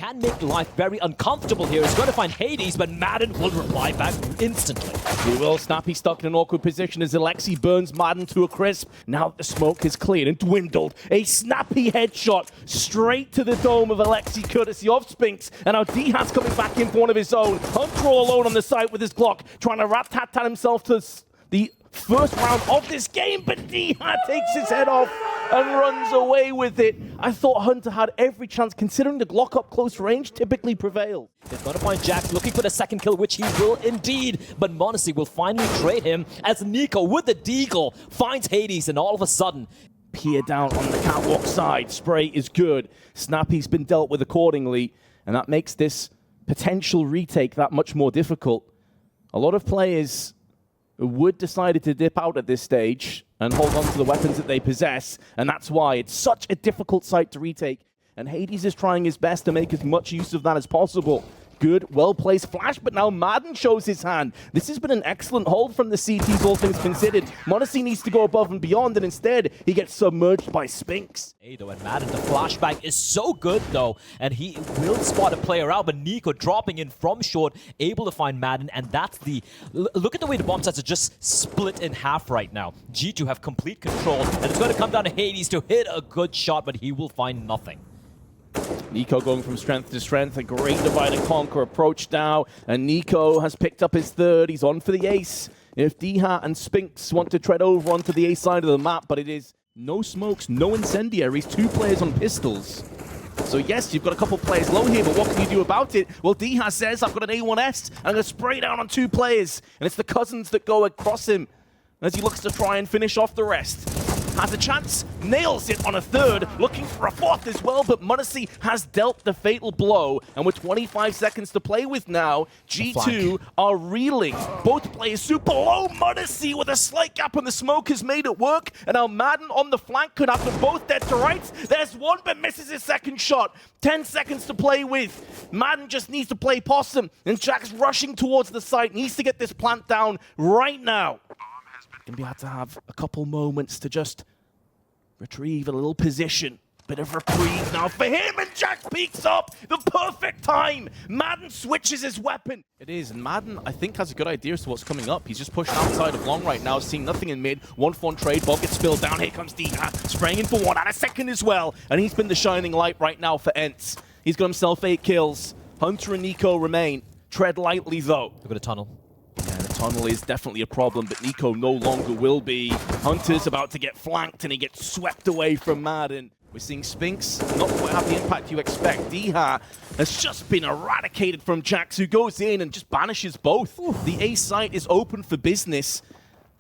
can make life very uncomfortable here. He's going to find Hades, but Madden will reply back instantly. He will. Snappy stuck in an awkward position as Alexi burns Madden to a crisp. Now the smoke is cleared and dwindled. A Snappy headshot straight to the dome of Alexi, courtesy of Spinks. And now D-Hat's coming back in for one of his own. Hunter all alone on the site with his Glock, trying to rat-tat-tat himself to the first round of this game, but D-Hat takes his head off and runs away with it. I thought Hunter had every chance, considering the Glock up close range typically prevails. They're going to find Jax looking for the second kill, which he will indeed, but M0NESY will finally trade him as Nico with the deagle finds Hades, and all of a sudden, Peer down on the catwalk side. Spray is good. Snappy's been dealt with accordingly, and that makes this potential retake that much more difficult. A lot of players would decided to dip out at this stage and hold on to the weapons that they possess, and that's why it's such a difficult site to retake. And Hades is trying his best to make as much use of that as possible. Good, well-placed flash, but now Madden shows his hand. This has been an excellent hold from the CTs, all things considered. M0NESY needs to go above and beyond, and instead, he gets submerged by Spinks. Though, and Madden, the flashbang is so good, though, and he will spot a player out, but Nico dropping in from short, able to find Madden, and that's the... Look at the way the bomb sites are just split in half right now. G2 have complete control, and it's going to come down to Hades to hit a good shot, but he will find nothing. Nico going from strength to strength, a great divide and conquer approach now, and Nico has picked up his third. He's on for the ace. If D-Hat and Spinks want to tread over onto the ace side of the map, but it is no smokes, no incendiaries, 2 players on pistols. So yes, you've got a couple players low here, but what can you do about it? Well, D-Hat says, I've got an A1S, I'm going to spray down on 2 players, and it's the cousins that go across him as he looks to try and finish off the rest. Has a chance, nails it on a third, looking for a fourth as well, but M0NESY has dealt the fatal blow, and with 25 seconds to play with now, G2 are reeling. Both players super low. M0NESY with a slight gap on the smoke has made it work, and now Madden on the flank could have them both dead to rights. There's one, but misses his second shot. 10 seconds to play with. Madden just needs to play possum, and Jack's rushing towards the site, needs to get this plant down right now. Gonna be able to have a couple moments to just retrieve a little position. Bit of reprieve now for him, and Jack peeks up. The perfect time. Madden switches his weapon. It is, and Madden, I think, has a good idea as to what's coming up. He's just pushing outside of long right now, seeing nothing in mid. 1-for-1 trade, ball gets spilled down. Here comes D-Hat, spraying in for one and a second as well. And he's been the shining light right now for ENCE. He's got himself 8 kills. Hunter and Nico remain. Tread lightly, though. Look at the tunnel. Yeah, the tunnel is definitely a problem, but Nico no longer will be. Hunter's about to get flanked, and he gets swept away from Madden. We're seeing Spinks not quite have the impact you expect. D-Hat has just been eradicated from Jax, who goes in and just banishes both. The A site is open for business,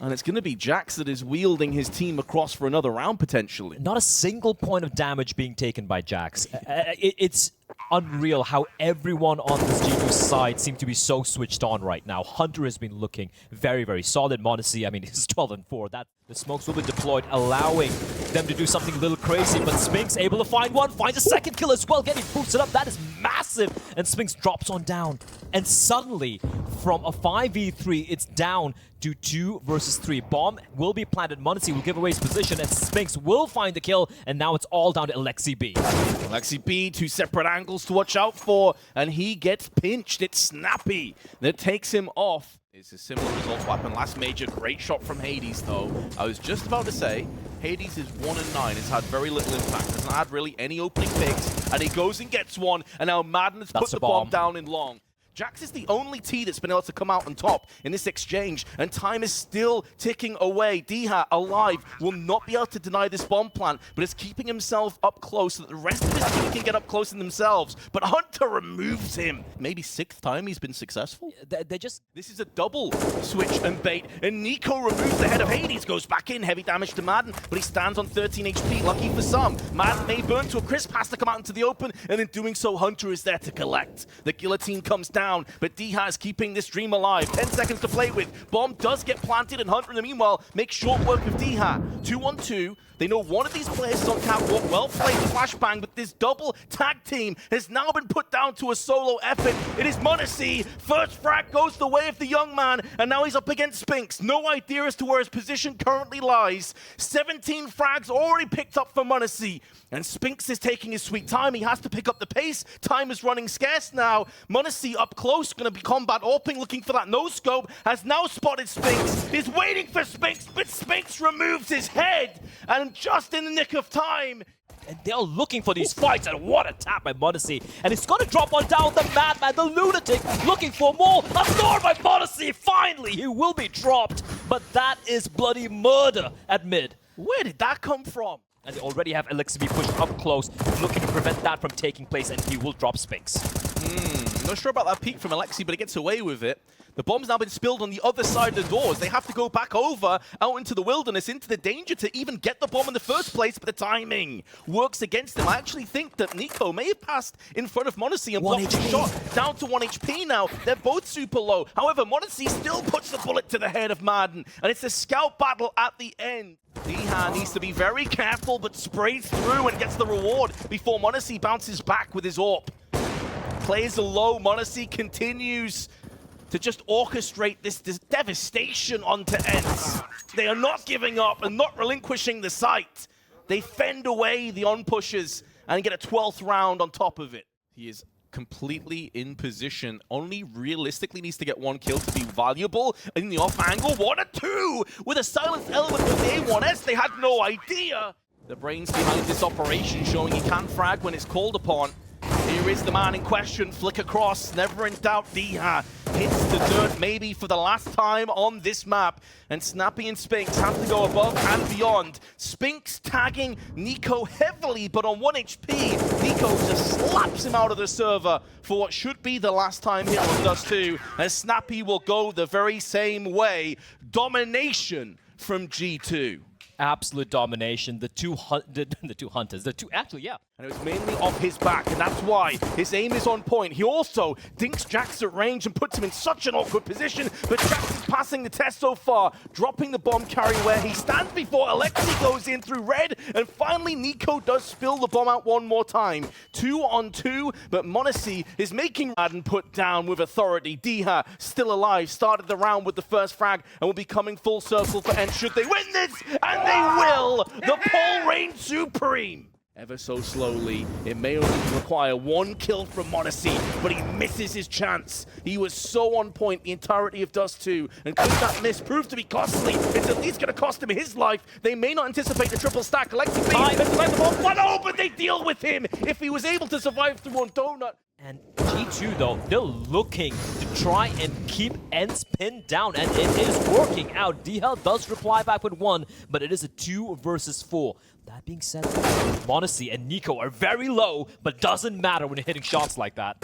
and it's going to be Jax that is wielding his team across for another round, potentially. Not a single point of damage being taken by Jax. It's unreal how everyone on this G2 side seems to be so switched on right now. Hunter has been looking very, very solid. M0NESY, I mean, he's 12-4. That the smokes will be deployed, allowing them to do something a little crazy. But Spinks able to find one, finds a second kill as well, getting boosted up. That is massive. And Spinks drops on down. And suddenly, from a 5v3, it's down to 2 versus 3. Bomb will be planted. M0NESY will give away his position, and Spinks will find the kill. And now it's all down to Alexi B. Alexi B, 2 separate angles to watch out for, and he gets pinched. It's Snappy that takes him off. It's a similar result to what happened last major. Great shot from Hades, though. I was just about to say, Hades is 1-9. It's had very little impact. Doesn't have really any opening picks, and he goes and gets one, and now Madden has put the bomb down in long. Jax is the only T that's been able to come out on top in this exchange, and time is still ticking away. D-Hat, alive, will not be able to deny this bomb plant, but is keeping himself up close so that the rest of his team can get up close in themselves. But Hunter removes him. Maybe 6th time he's been successful? This is a double switch and bait, and Nico removes the head of Hades, goes back in, heavy damage to Madden, but he stands on 13 HP, lucky for some. Madden may burn to a crisp, has to come out into the open, and in doing so, Hunter is there to collect. The guillotine comes down, but D-Hat is keeping this dream alive. 10 seconds to play with. Bomb does get planted, and Hunter in the meanwhile makes short work of D-Hat. 2-on-2. They know one of these players is on catwalk. Well played, flashbang, but this double tag team has now been put down to a solo effort. It is M0NESY. First frag goes the way of the young man, and now he's up against Spinks. No idea as to where his position currently lies. 17 frags already picked up for M0NESY, and Spinks is taking his sweet time. He has to pick up the pace. Time is running scarce now. M0NESY up close, going to be combat opening, looking for that no-scope, has now spotted Spinks, is waiting for Spinks, but Spinks removes his head, and just in the nick of time. And they're looking for these fights, and what a tap by M0NESY. And it's gonna drop on down the madman, the lunatic, looking for more. A thorn by M0NESY, finally, he will be dropped. But that is bloody murder at mid. Where did that come from? And they already have ENCE pushed up close, looking to prevent that from taking place, and he will drop Spinks. Not sure about that peek from ENCE, but he gets away with it. The bomb's now been spilled on the other side of the doors. They have to go back over, out into the wilderness, into the danger to even get the bomb in the first place, but the timing works against them. I actually think that NiKo may have passed in front of M0NESY and blocked the shot. Down to 1 HP now. They're both super low. However, M0NESY still puts the bullet to the head of Madden, and it's a scout battle at the end. Diha needs to be very careful, but sprays through and gets the reward before M0NESY bounces back with his AWP. Plays low. M0NESY continues to just orchestrate this devastation onto ENCE. They are not giving up and not relinquishing the site. They fend away the on-pushers and get a 12th round on top of it. He is completely in position. Only realistically needs to get 1 kill to be valuable. In the off angle, 1 or 2 with a silenced element with the A1S. They had no idea. The brains behind this operation showing he can frag when it's called upon. Here is the man in question, flick across, never in doubt. Diha hits the dirt maybe for the last time on this map, and Snappy and Spinks have to go above and beyond. Spinks tagging NiKo heavily, but on 1 HP, NiKo just slaps him out of the server for what should be the last time here on Dust 2, and Snappy will go the very same way. Domination from G2. Absolute domination. The two hunters. Actually, yeah. And it was mainly off his back, and that's why his aim is on point. He also dinks Jax at range and puts him in such an awkward position, but Jax is passing the test so far, dropping the bomb carry where he stands before ENCE goes in through red, and finally NiKo does spill the bomb out one more time. 2 on 2, but M0NESY is making Madden put down with authority. Diha still alive, started the round with the first frag, and will be coming full circle for ENCE should they win this, and they will! The pole reigns supreme! Ever so slowly, it may only require 1 kill from M0NESY, but he misses his chance. He was so on point the entirety of Dust 2, and could that miss prove to be costly? It's at least going to cost him his life. They may not anticipate the triple stack. ENCE but they deal with him if he was able to survive through one donut. And G2, though, they're looking to try and keep ENCE pinned down, and it is working out. DL does reply back with 1, but it is a 2 versus 4. That being said, M0NESY and NiKo are very low, but doesn't matter when you're hitting shots like that.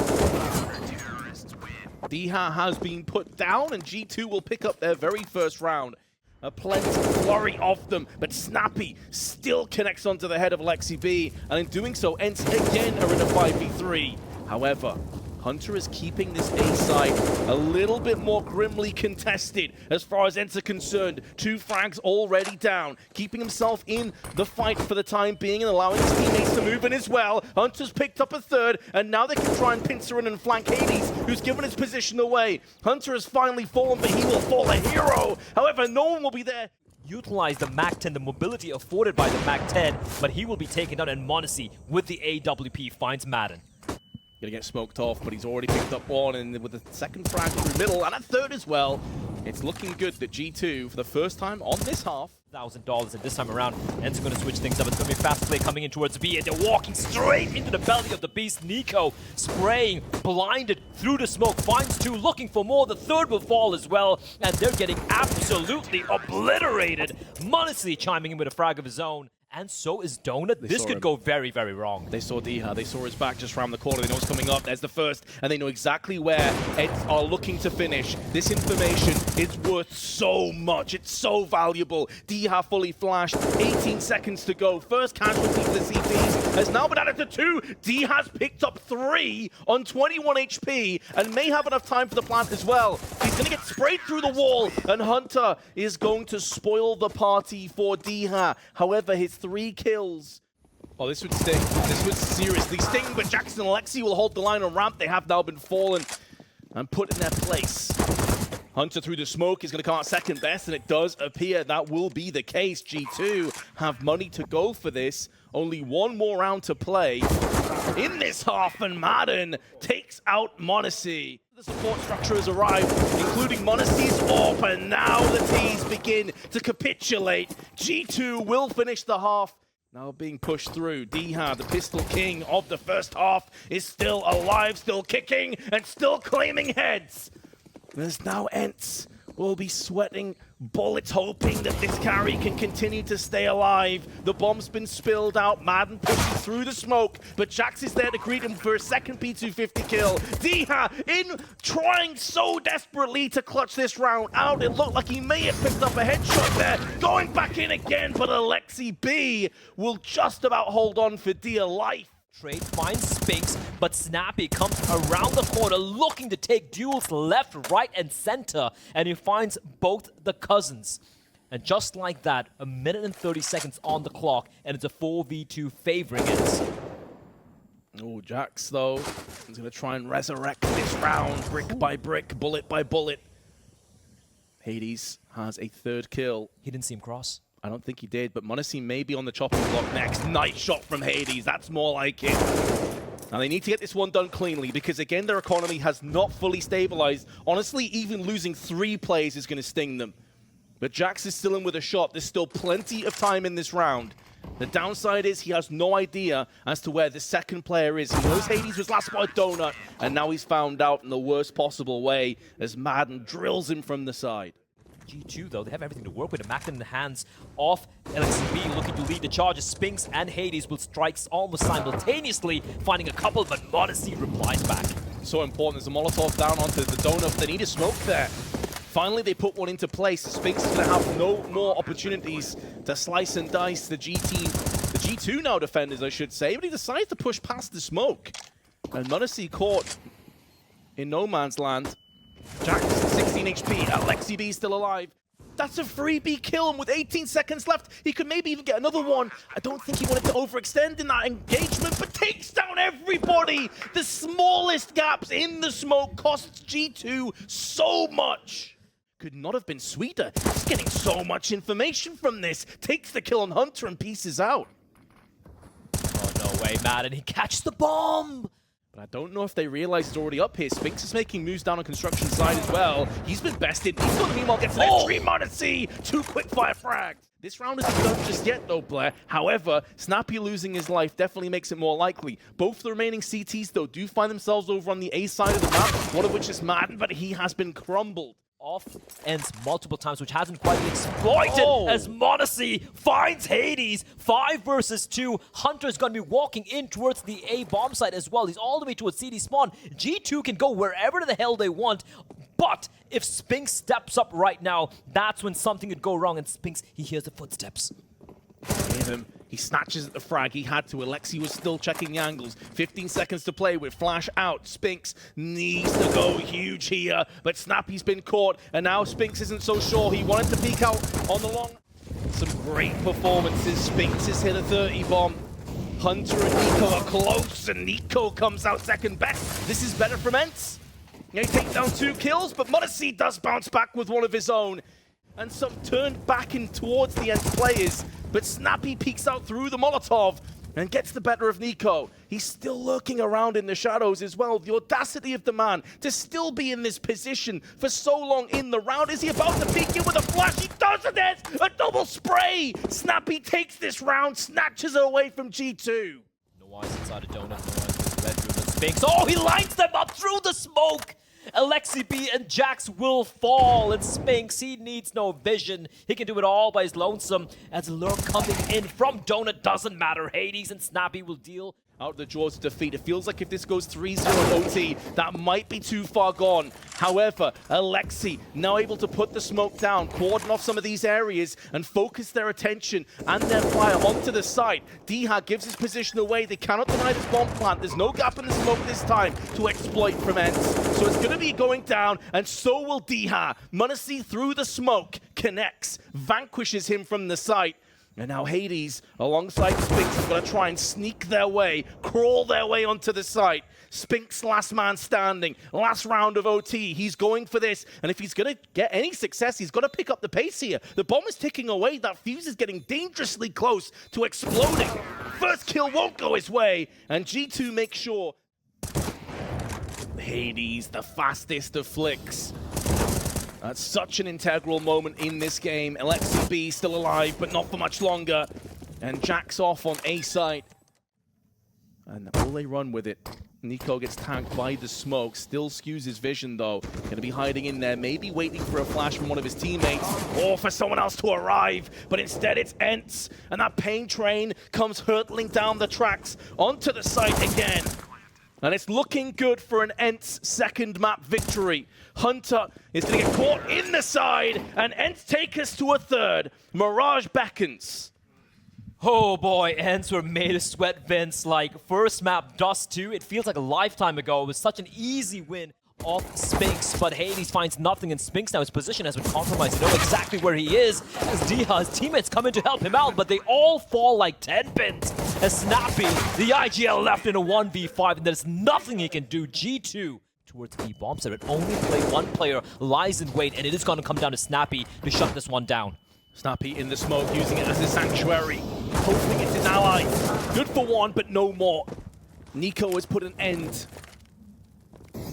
Diha has been put down, and G2 will pick up their very first round. A plenty flurry of them, but Snappy still connects onto the head of ENCE, and in doing so, ENCE again are in a 5v3. However, Hunter is keeping this A side a little bit more grimly contested as far as ENCE are concerned. 2 frags already down, keeping himself in the fight for the time being and allowing his teammates to move in as well. Hunter's picked up a 3rd, and now they can try and pincer in and flank Hades, who's given his position away. Hunter has finally fallen, but he will fall a hero. However, no one will be there. Utilize the MAC-10, the mobility afforded by the MAC-10, but he will be taken down, and M0NESY with the AWP finds Madden. Gonna get smoked off, but he's already picked up 1, and with the 2nd frag through middle, and a 3rd as well. It's looking good that G2, for the first time on this half, $1,000, and this time around, ENCE are going to switch things up. It's going to be a fast play coming in towards B, and they're walking straight into the belly of the beast. NiKo spraying, blinded through the smoke, finds 2, looking for more. The 3rd will fall as well, and they're getting absolutely obliterated. M0NESY chiming in with a frag of his own. And so is Donut. This could go very, very wrong. They saw Diha. They saw his back just around the corner. They know what's coming up. There's the first. And they know exactly where ENCE are looking to finish. This information is worth so much. It's so valuable. Diha fully flashed. 18 seconds to go. First casualty for the CPs has now been added to 2. Diha's picked up 3 on 21 HP and may have enough time for the plant as well. He's going to get sprayed through the wall, and Hunter is going to spoil the party for Diha. However, his 3 kills. Oh, this would sting. This would seriously sting, but Jackson and Alexi will hold the line on ramp. They have now been fallen and put in their place. Hunter through the smoke is going to come out second best, and it does appear that will be the case. G2 have money to go for this. Only one more round to play in this half, and Madden takes out M0NESY. The support structure has arrived, including M0NESY's AWP, and now the T's begin to capitulate. G2 will finish the half. Now being pushed through. Diha, the pistol king of the first half, is still alive, still kicking, and still claiming heads. There's now ENCE will be sweating bullets, hoping that this carry can continue to stay alive. The bomb's been spilled out. Madden pushes through the smoke, but Jax is there to greet him for a second P250 kill. Diha in trying so desperately to clutch this round out. It looked like he may have picked up a headshot there. Going back in again, but Alexi B will just about hold on for dear life. Trade finds Spinks, but Snappy comes around the corner looking to take duels left, right, and center, and he finds both the cousins. And just like that, 1 minute and 30 seconds on the clock, and it's a 4v2 favoring it. Oh, Jax, though, is going to try and resurrect this round, brick by brick, bullet by bullet. Hades has a 3rd kill. He didn't see him cross. I don't think he did, but M0NESY may be on the chopping block next. Nice shot from Hades. That's more like it. Now, they need to get this one done cleanly because, again, their economy has not fully stabilized. Honestly, even losing 3 plays is going to sting them. But Jax is still in with a shot. There's still plenty of time in this round. The downside is he has no idea as to where the second player is. He knows Hades was last by Donut, and now he's found out in the worst possible way as Madden drills him from the side. G2, though, they have everything to work with. A Mac in the hands of LXB, looking to lead the charges. Spinks and Hades will strike almost simultaneously, finding a couple, but M0NESY replies back. So important. There's a Molotov down onto the donut. They need a smoke there. Finally, they put one into place. Spinks is going to have no more opportunities to slice and dice the G team. The G2 now defenders, I should say, but he decides to push past the smoke. And M0NESY caught in no man's land. Jax, 16 HP, Alexi B still alive. That's a freebie kill, and with 18 seconds left, he could maybe even get another one. I don't think he wanted to overextend in that engagement, but takes down everybody! The smallest gaps in the smoke costs G2 so much. Could not have been sweeter. He's getting so much information from this. Takes the kill on Hunter and pieces out. Oh, no way, Madden. He catches the bomb! But I don't know if they realize it's already up here. Spinks is making moves down on construction side as well. He's been bested. He's got the meanwhile gets an entry. M0NESY, 2 quick-fire frags. This round isn't done just yet, though, Blair. However, Snappy losing his life definitely makes it more likely. Both the remaining CTs, though, do find themselves over on the A side of the map, one of which is Madden, but he has been crumbled. Off ENCE multiple times, which hasn't quite been exploited as M0NESY finds Hades. 5 versus 2. Hunter's going to be walking in towards the A bomb site as well. He's all the way towards CD spawn. G2 can go wherever the hell they want, but if Spinks steps up right now, that's when something could go wrong, and Spinks, he hears the footsteps. Gave him. He snatches at the frag. He had to. Alexi was still checking the angles. 15 seconds to play with. Flash out. Spinks needs to go huge here, but Snappy's been caught, and now Spinks isn't so sure. He wanted to peek out on the long. Some great performances. Spinks has hit a 30 bomb. Hunter and Nico are close, and Nico comes out second best. This is better from ENCE. He takes down 2 kills, but M0NESY does bounce back with one of his own. And some turned back in towards the ENCE players, but Snappy peeks out through the Molotov and gets the better of Nico. He's still lurking around in the shadows as well. The audacity of the man to still be in this position for so long in the round. Is he about to peek in with a flash? He does it! A double spray! Snappy takes this round, snatches it away from G2. No eyes inside a donut, no eyes in the bedroom. And Spinks, oh, he lines them up through the smoke! Alexi B and Jax will fall, and Spinks, he needs no vision. He can do it all by his lonesome. As Lurk coming in from Donut, doesn't matter. Hades and Snappy will deal out the jaws of defeat. It feels like if this goes 3-0 OT, that might be too far gone. However, Alexi now able to put the smoke down, cordon off some of these areas, and focus their attention and their fire onto the site. Diha gives his position away. They cannot deny this bomb plant. There's no gap in the smoke this time to exploit from ENCE. So it's going to be going down, and so will Diha. M0NESY through the smoke connects, vanquishes him from the site. And now Hades, alongside Spinks, is going to try and sneak their way, crawl their way onto the site. Spinks, last man standing, last round of OT. He's going for this, and if he's going to get any success, he's got to pick up the pace here. The bomb is ticking away. That fuse is getting dangerously close to exploding. First kill won't go his way, and G2 makes sure. Hades, the fastest of flicks. That's such an integral moment in this game. ENCE B still alive, but not for much longer. And Jack's off on A site. And will they run with it? NiKo gets tagged by the smoke. Still skews his vision, though. Going to be hiding in there, maybe waiting for a flash from one of his teammates, or for someone else to arrive. But instead, it's ENCE. And that pain train comes hurtling down the tracks onto the site again. And it's looking good for an ENCE second map victory. Hunter is going to get caught in the side, and ENCE take us to a third. Mirage beckons. Oh boy, ENCE were made of sweat, Vince. Like, first map, Dust 2, it feels like a lifetime ago. It was such an easy win off Spinks, but Hades finds nothing, and Spinks now, his position has been compromised. You know exactly where he is, as Diha's teammates come in to help him out, but they all fall like 10 pins. As Snappy, the IGL left in a 1v5, and there's nothing he can do. G2 towards the bomb set, but only one player lies in wait, and it is going to come down to Snappy to shut this one down. Snappy in the smoke, using it as a sanctuary, hoping it's his ally. Good for one, but no more. NiKo has put an end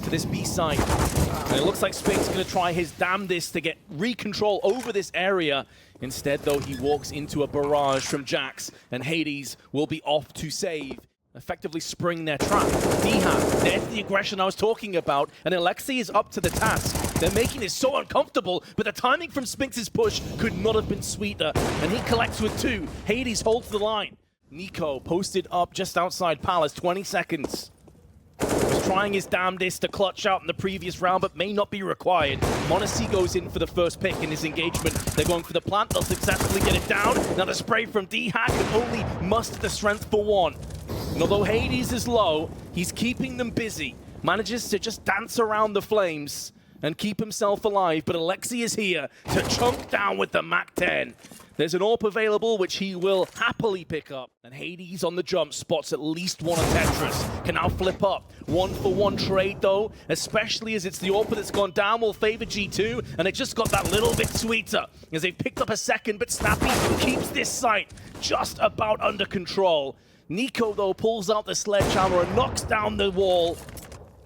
to this B side. And it looks like Spinks is going to try his damnedest to get re-control over this area. Instead, though, he walks into a barrage from Jax, and Hades will be off to save. Effectively spring their trap. Diha, there's the aggression I was talking about, and ENCE is up to the task. They're making this so uncomfortable, but the timing from Spinks' push could not have been sweeter, and he collects with 2. Hades holds the line. NiKo posted up just outside Palace, 20 seconds. Was trying his damnedest to clutch out in the previous round, but may not be required. M0NESY goes in for the first pick in this engagement. They're going for the plant, they'll successfully get it down. Now the spray from Diha can only muster the strength for one. And although Hades is low, he's keeping them busy. Manages to just dance around the flames and keep himself alive, but ENCE is here to chunk down with the MAC-10. There's an AWP available, which he will happily pick up. And Hades on the jump spots at least one on Tetris. Can now flip up. 1-for-1 trade, though, especially as it's the AWP that's gone down, will favor G2, and it just got that little bit sweeter as they've picked up a second, but Snappy keeps this site just about under control. NiKo, though, pulls out the sledgehammer and knocks down the wall.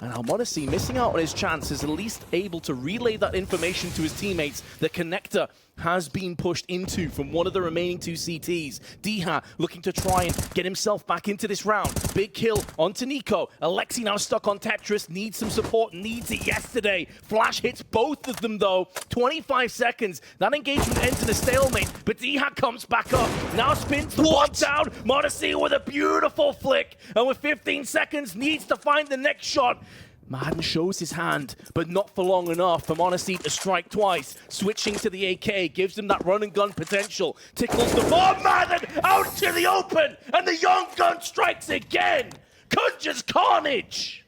And M0NESY, missing out on his chance, is at least able to relay that information to his teammates. The connector has been pushed into from one of the remaining 2 CTs. Diha looking to try and get himself back into this round. Big kill onto NiKo. ENCE now stuck on Tetris, needs some support, needs it yesterday. Flash hits both of them, though. 25 seconds. That engagement ends in a stalemate, but Diha comes back up. Now spins the block down. M0NESY with a beautiful flick, and with 15 seconds, needs to find the next shot. Madden shows his hand, but not for long enough for M0NESY to strike twice. Switching to the AK gives him that run and gun potential. Tickles the bomb. Madden out to the open, and the young gun strikes again. Conjures carnage.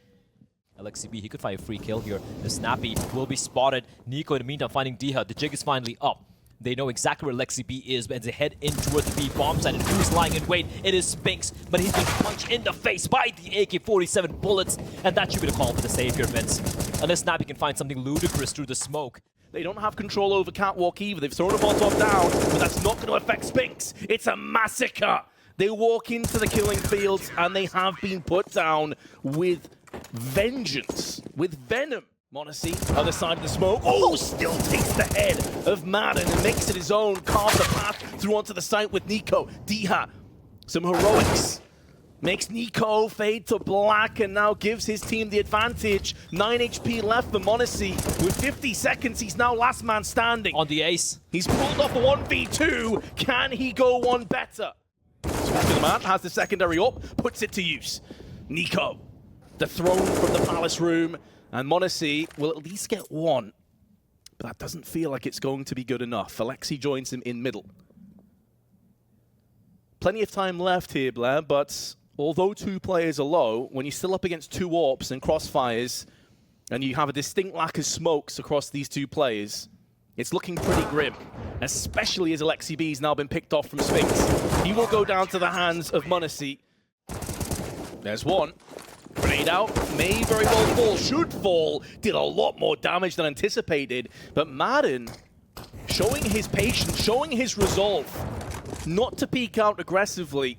ENCE B, he could find a free kill here. The Snappy will be spotted. NiKo in the meantime finding Diha. The jig is finally up. They know exactly where ENCE B is, but as they head in towards the B bomb site, and who's lying in wait? It is Spinks, but he's been punched in the face by the AK-47 bullets, and that should be the call for the save here, Vince. Unless Snappy can find something ludicrous through the smoke. They don't have control over Catwalk either. They've thrown a Molotov down, but that's not going to affect Spinks. It's a massacre. They walk into the killing fields, and they have been put down with vengeance, with venom. M0NESY, other side of the smoke. Oh, still takes the head of Madden and makes it his own. Carves the path through onto the site with NiKo. Diha, some heroics. Makes NiKo fade to black and now gives his team the advantage. 9 HP left for M0NESY. With 50 seconds, he's now last man standing. On the ace. He's pulled off a 1v2. Can he go one better? Switch to the man, has the secondary up, puts it to use. NiKo, the throne from the palace room. And M0NESY will at least get one. But that doesn't feel like it's going to be good enough. ENCE joins him in middle. Plenty of time left here, Blair, but although 2 players are low, when you're still up against 2 AWPs and crossfires, and you have a distinct lack of smokes across these 2 players, It's looking pretty grim, especially as Alexi B's now been picked off from Spinks. He will go down to the hands of M0NESY. There's one. Grenade out, may very well fall, should fall. Did a lot more damage than anticipated, but Madden, showing his patience, showing his resolve, not to peek out aggressively,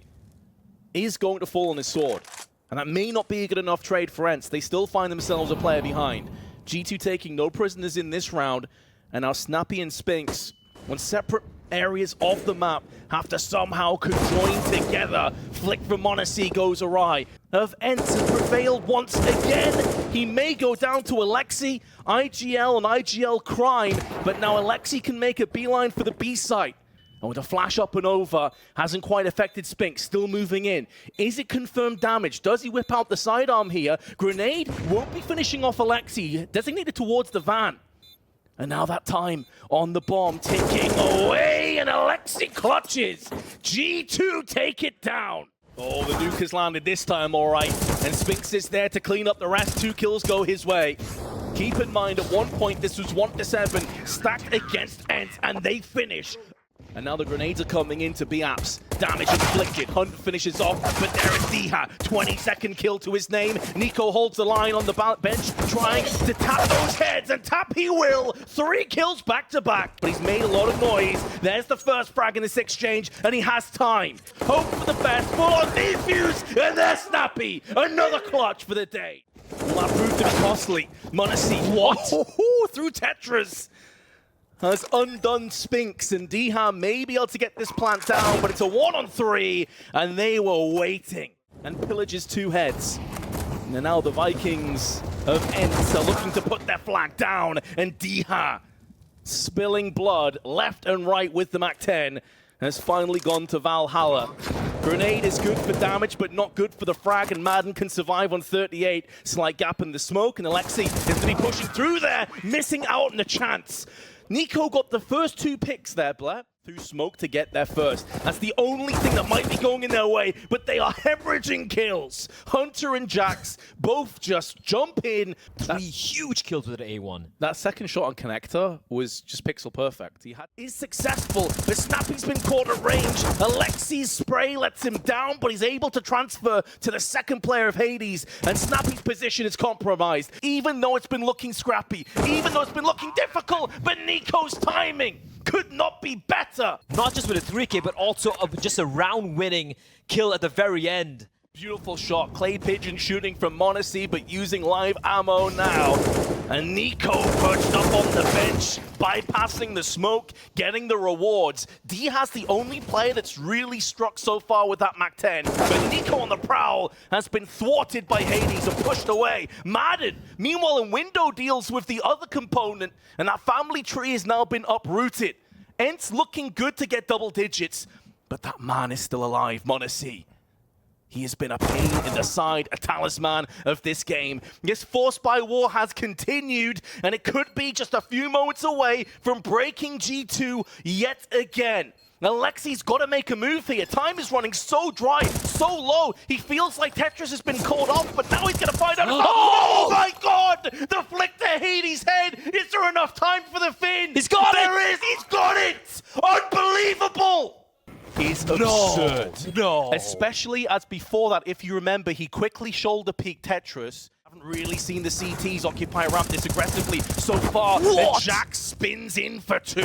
is going to fall on his sword. And that may not be a good enough trade for ENCE. They still find themselves a player behind. G2 taking no prisoners in this round, and now Snappy and Spinks, on separate areas of the map, have to somehow conjoin together. Flick from M0NESY goes awry. ENCE has prevailed once again. He may go down to Alexi, IGL, and IGL crying, but now Alexi can make a beeline for the B site. And with a flash up and over, hasn't quite affected Spinks, still moving in. Is it confirmed damage? Does he whip out the sidearm here? Grenade won't be finishing off Alexi, designated towards the van. And now that time on the bomb, ticking away, and Alexi clutches. G2 take it down. Oh, the nuke has landed this time, all right. And Spinks is there to clean up the rest. 2 kills go his way. Keep in mind, at one point, this was 1-7, stacked against ENCE, and they finish. And now the grenades are coming into BAPS. Damage inflicted. Hunt finishes off, but there is Diha. 22nd kill to his name. NiKo holds the line on the bench, trying to tap those heads, and tap he will. 3 kills back to back, but he's made a lot of noise. There's the first frag in this exchange, and he has time. Hope for the best. Full on defuse, and there's Snappy. Another clutch for the day. Will that prove to be costly? M0NESY, what? Through Tetris. Has undone Spinks, and Diha may be able to get this plant down, but it's a 1-on-3, and they were waiting. And pillages 2 heads. And now the Vikings of ENCE are looking to put their flag down, and Diha, spilling blood left and right with the MAC-10, has finally gone to Valhalla. Grenade is good for damage, but not good for the frag, and Madden can survive on 38. Slight gap in the smoke, and Alexi is going to be pushing through there, missing out on the chance. NiKo got the first 2 picks there, Blair, through smoke to get there first. That's the only thing that might be going in their way, but they are hemorrhaging kills. Hunter and Jax both just jump in. 3 huge kills with an A1. That second shot on Connector was just pixel perfect. He is successful, but Snappy's been caught at range. Alexi's spray lets him down, but he's able to transfer to the second player of Hades, and Snappy's position is compromised, even though it's been looking scrappy, even though it's been looking difficult, but NiKo's timing could not be better. Not just with a 3K, but also just a round-winning kill at the very end. Beautiful shot. Clay Pigeon shooting from M0NESY, but using live ammo now. And NiKo perched up on the bench, bypassing the smoke, getting the rewards. Diha's the only player that's really struck so far with that MAC-10. But NiKo on the prowl has been thwarted by Hades and pushed away. Madden, meanwhile, in window deals with the other component, and that family tree has now been uprooted. ENCE looking good to get double digits, but that man is still alive, M0NESY. He has been a pain in the side, a talisman of this game. This Forced by War has continued, and it could be just a few moments away from breaking G2 yet again. Alexi's got to make a move here. Time is running so dry, so low. He feels like Tetris has been called off, but now he's going to find out. Oh my God! The flick to Hades' head. Is there enough time for the Finn? He's got it! There is! He's got it! Unbelievable! Is absurd. No. Especially as before that, if you remember, he quickly shoulder peeked Tetris. Haven't really seen the CTs occupy ramp this aggressively so far. What? And Jax spins in for 2,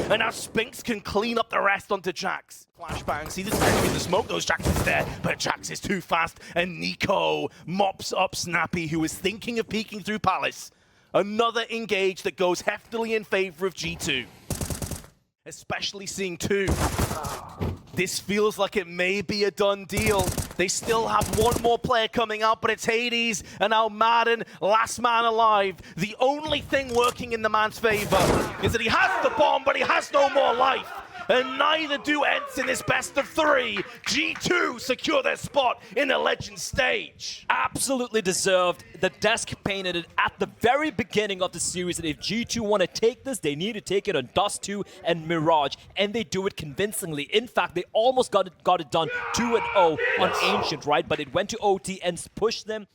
and now Spinks can clean up the rest onto Jax. Flashbang, see this in the smoke, those Jax is there, but Jax is too fast, and NiKo mops up Snappy, who is thinking of peeking through Palace. Another engage that goes heftily in favor of G2. Especially seeing 2. This feels like it may be a done deal. They still have one more player coming out, but it's Hades, and now Madden, last man alive. The only thing working in the man's favor is that he has the bomb, but he has no more life. And neither do ENCE in this best of 3. G2 secure their spot in the Legends stage. Absolutely deserved. The desk painted it at the very beginning of the series that if G2 want to take this, they need to take it on Dust 2 and Mirage, and they do it convincingly. In fact, they almost got it done 2-0 on Ancient, right? But it went to OT and pushed them